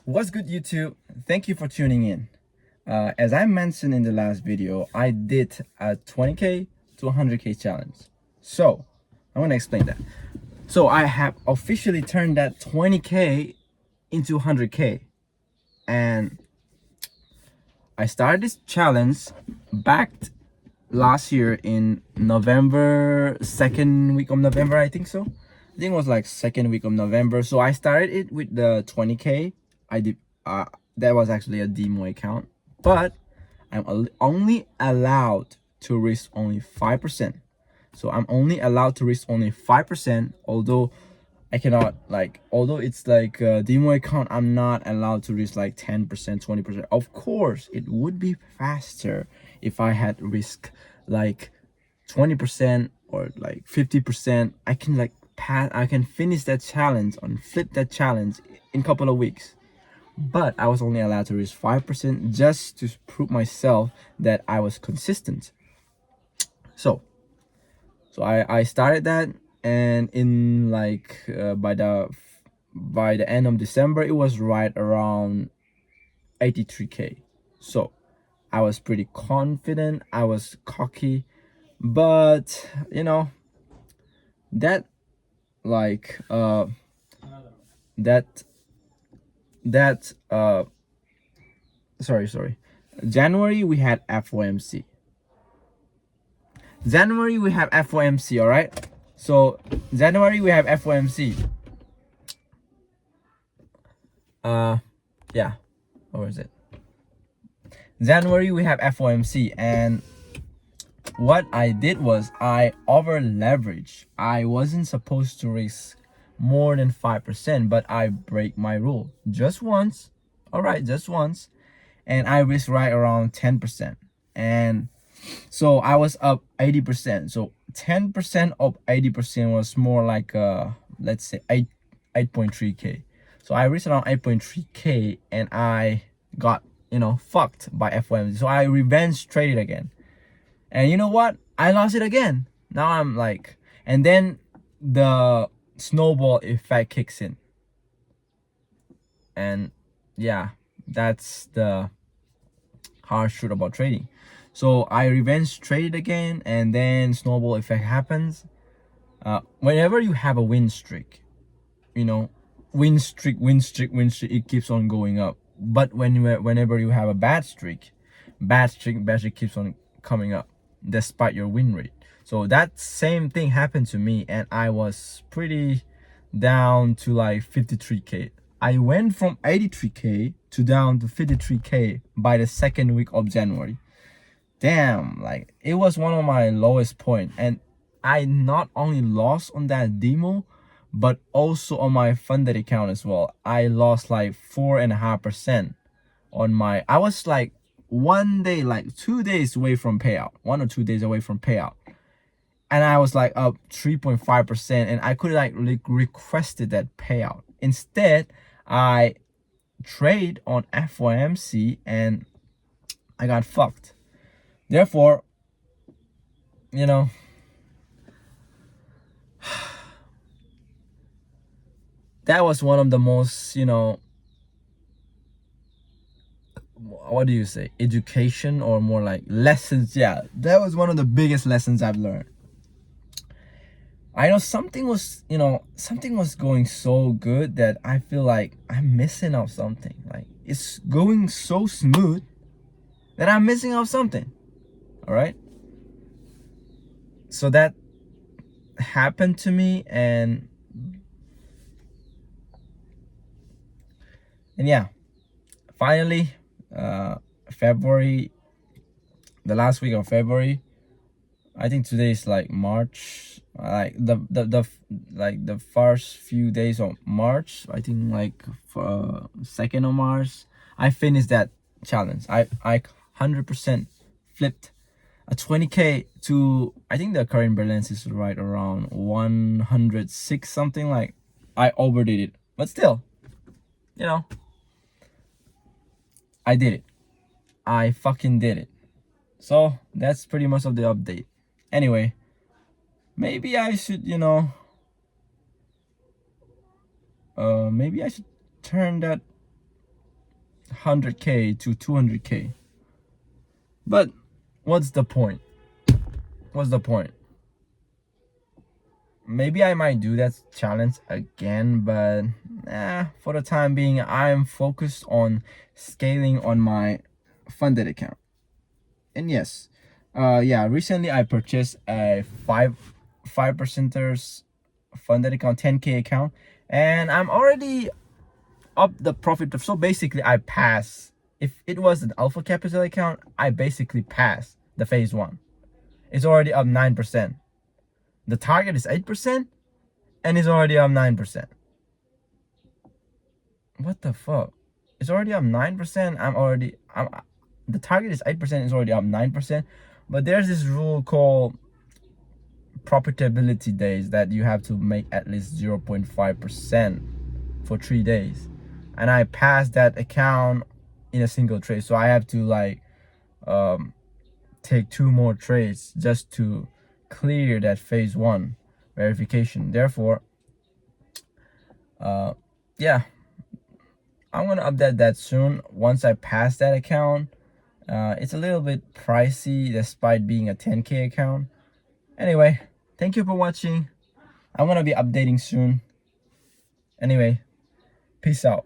What's good, YouTube? Thank you for tuning in. As I mentioned in the last video, I did a 20k to 100k challenge. So I want to explain that. So I have officially turned that 20k into 100k, and I started this challenge back last year in November, second week of November, I think so. I think it was like second week of November. So I started it with the 20k. I did that was actually a demo account, but I'm only allowed to risk only 5%. So I'm only allowed to risk only 5%, although I cannot, like, although it's like a demo account, I'm not allowed to risk like 10%, 20%. Of course, it would be faster if I had risk like 20% or like 50%. I can like I can finish that challenge and flip that challenge in a couple of weeks. But I was only allowed to risk 5% just to prove myself that I was consistent. So I started that, and in like by the end of December, it was right around 83k. So I was pretty confident, I was cocky, but that like that that sorry, January we had FOMC. All right. So January we have FOMC. Yeah, where is it? January we have FOMC, and what I did was I over leveraged. I wasn't supposed to risk more than 5%, but I break my rule just once. All right, just once, and I risked right around 10%, and so I was up 80%. So 10% of 80% was more like let's say 8.3k. So I reached around 8.3k, and I got fucked by FOMC. So I revenge traded again, and you know what? I lost it again. Now I'm like, and then the snowball effect kicks in, and yeah, that's the harsh truth about trading. So I revenge traded again, and then snowball effect happens. Whenever you have a win streak, you know, win streak, it keeps on going up. But whenever you have a bad streak keeps on coming up despite your win rate. So that same thing happened to me, and I was pretty down to like 53k. I went from 83k to down to 53k by the second week of January. Damn, like it was one of my lowest point, and I not only lost on that demo, but also on my funded account as well. I lost like 4.5% on my. I was like 1 day, like 2 days away from payout, 1 or 2 days away from payout, and I was like up 3.5%, and I could like requested that payout. Instead, I trade on FOMC, and I got fucked. Therefore, you know, that was one of the most, what do you say, education, or more like lessons. Yeah, that was one of the biggest lessons I've learned. I know something was going so good that I feel like I'm missing out something. Like it's going so smooth that I'm missing out something. All right. So that happened to me, and yeah, finally, February, the last week of February, I think today is like March, like the first few days of March. I think like 2nd of March, I finished that challenge. I 100% flipped a 20k to, I think the current balance is right around 106 something. Like I overdid it, but still, I did it. I fucking did it. So that's pretty much of the update. Anyway, maybe I should, maybe I should turn that 100k to 200k. But what's the point? What's the point? Maybe I might do that challenge again, but for the time being, I'm focused on scaling on my funded account. And yes, yeah, recently I purchased a 5%ers funded account, 10k account, and I'm already up the profit. So basically I pass. If it was an alpha capital account, I basically passed the phase 1. It's already up 9%. The target is 8%, and it's already up 9%. What the fuck? It's already up 9%. The target is 8%, it's already up 9%. But there's this rule called profitability days that you have to make at least 0.5% for 3 days. And I passed that account in a single trade. So I have to like take 2 more trades just to clear that phase 1 verification. Therefore, yeah, I'm gonna update that soon once I pass that account. It's a little bit pricey despite being a 10k account. Anyway, thank you for watching. I'm gonna be updating soon. Anyway, peace out.